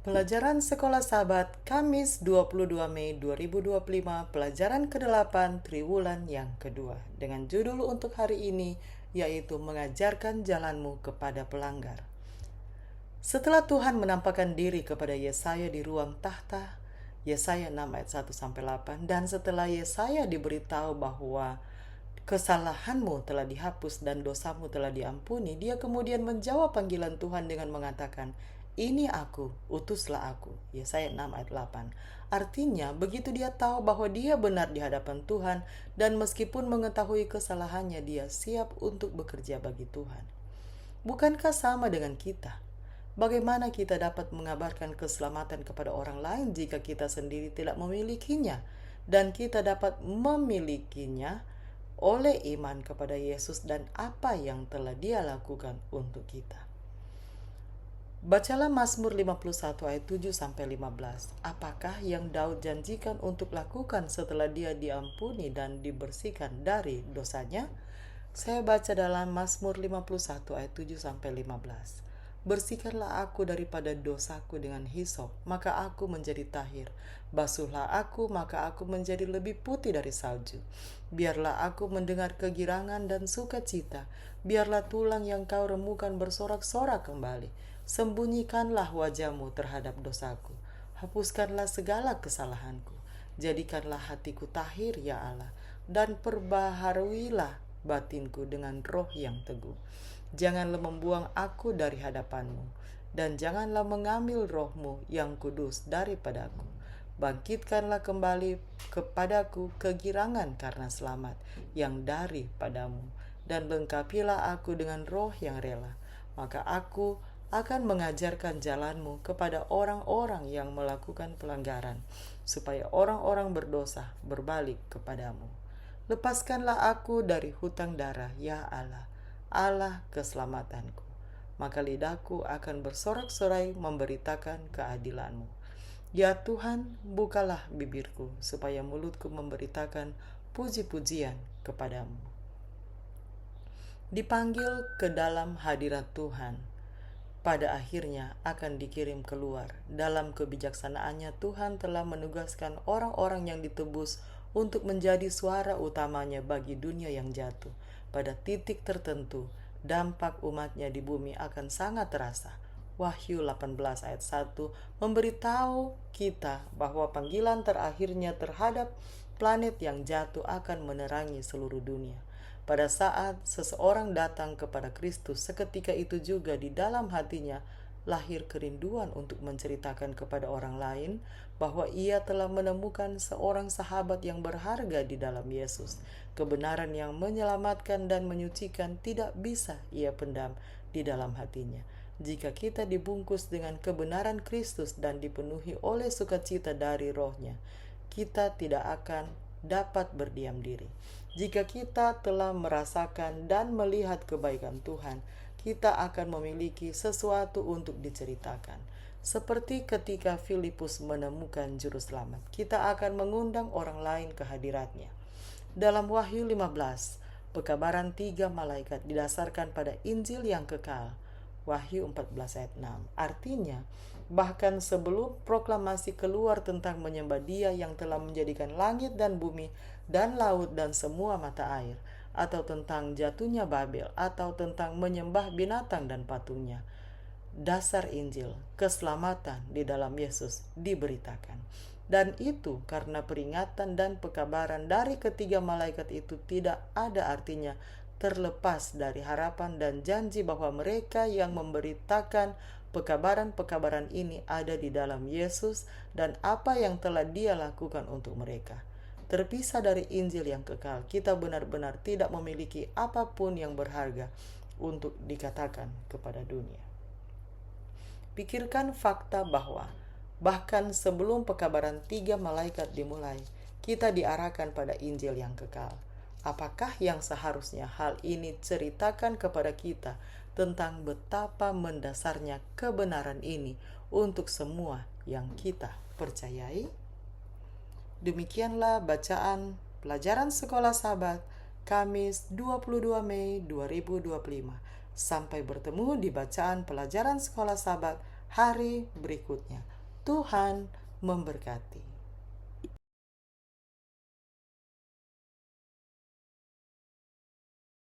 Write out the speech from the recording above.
Pelajaran Sekolah Sahabat Kamis 22 Mei 2025, pelajaran ke-8 Triwulan yang kedua, dengan judul untuk hari ini yaitu mengajarkan jalanmu kepada pelanggar. Setelah Tuhan menampakkan diri kepada Yesaya di ruang tahta, Yesaya 6 ayat 1-8, dan setelah Yesaya diberitahu bahwa kesalahanmu telah dihapus dan dosamu telah diampuni, dia kemudian menjawab panggilan Tuhan dengan mengatakan, "Ini aku, utuslah aku." Yesaya 6 ayat 8. Artinya, begitu dia tahu bahwa dia benar di hadapan Tuhan dan meskipun mengetahui kesalahannya, dia siap untuk bekerja bagi Tuhan. Bukankah sama dengan kita? Bagaimana kita dapat mengabarkan keselamatan kepada orang lain jika kita sendiri tidak memilikinya? Dan kita dapat memilikinya oleh iman kepada Yesus dan apa yang telah Dia lakukan untuk kita. Bacalah Mazmur 51 ayat 7-15. Apakah yang Daud janjikan untuk lakukan setelah dia diampuni dan dibersihkan dari dosanya? Saya baca dalam Mazmur 51 ayat 7-15. Bersihkanlah aku daripada dosaku dengan hisop, maka aku menjadi tahir. Basuhlah aku, maka aku menjadi lebih putih dari salju. Biarlah aku mendengar kegirangan dan sukacita. Biarlah tulang yang kau remukan bersorak-sorak kembali. Sembunyikanlah wajahmu terhadap dosaku. Hapuskanlah segala kesalahanku. Jadikanlah hatiku tahir, ya Allah, dan perbaharuilah batinku dengan roh yang teguh. Janganlah membuang aku dari hadapanmu, dan janganlah mengambil rohmu yang kudus daripadaku. Bangkitkanlah kembali kepadaku kegirangan karena selamat yang daripadamu, dan lengkapilah aku dengan roh yang rela. Maka aku akan mengajarkan jalanmu kepada orang-orang yang melakukan pelanggaran, supaya orang-orang berdosa berbalik kepadamu. Lepaskanlah aku dari hutang darah, ya Allah, Allah keselamatanku. Maka lidahku akan bersorak-sorai memberitakan keadilanmu. Ya Tuhan, bukalah bibirku, supaya mulutku memberitakan puji-pujian kepadamu. Dipanggil ke dalam hadirat Tuhan, pada akhirnya akan dikirim keluar. Dalam kebijaksanaannya, Tuhan telah menugaskan orang-orang yang ditebus untuk menjadi suara utamanya bagi dunia yang jatuh. Pada titik tertentu, dampak umatnya di bumi akan sangat terasa. Wahyu 18 ayat 1 memberitahu kita bahwa panggilan terakhirnya terhadap planet yang jatuh akan menerangi seluruh dunia. Pada saat seseorang datang kepada Kristus, seketika itu juga di dalam hatinya lahir kerinduan untuk menceritakan kepada orang lain bahwa ia telah menemukan seorang sahabat yang berharga di dalam Yesus. Kebenaran yang menyelamatkan dan menyucikan tidak bisa ia pendam di dalam hatinya. Jika kita dibungkus dengan kebenaran Kristus dan dipenuhi oleh sukacita dari Roh-Nya, kita tidak akan dapat berdiam diri. Jika kita telah merasakan dan melihat kebaikan Tuhan, kita akan memiliki sesuatu untuk diceritakan. Seperti ketika Filipus menemukan juru selamat, kita akan mengundang orang lain ke hadiratnya. Dalam Wahyu 15, pekabaran 3 malaikat didasarkan pada Injil yang kekal. Wahyu 14 ayat 6. Artinya, bahkan sebelum proklamasi keluar tentang menyembah Dia yang telah menjadikan langit dan bumi dan laut dan semua mata air, atau tentang jatuhnya Babel, atau tentang menyembah binatang dan patungnya, dasar Injil, keselamatan di dalam Yesus diberitakan. Dan itu karena peringatan dan pekabaran dari ketiga malaikat itu tidak ada artinya terlepas dari harapan dan janji bahwa mereka yang memberitakan pekabaran-pekabaran ini ada di dalam Yesus dan apa yang telah Dia lakukan untuk mereka. Terpisah dari Injil yang kekal, kita benar-benar tidak memiliki apapun yang berharga untuk dikatakan kepada dunia. Pikirkan fakta bahwa bahkan sebelum pekabaran 3 malaikat dimulai, kita diarahkan pada Injil yang kekal. Apakah yang seharusnya hal ini ceritakan kepada kita tentang betapa mendasarnya kebenaran ini untuk semua yang kita percayai? Demikianlah bacaan pelajaran Sekolah Sahabat Kamis 22 Mei 2025. Sampai bertemu di bacaan pelajaran Sekolah Sahabat hari berikutnya. Tuhan memberkati.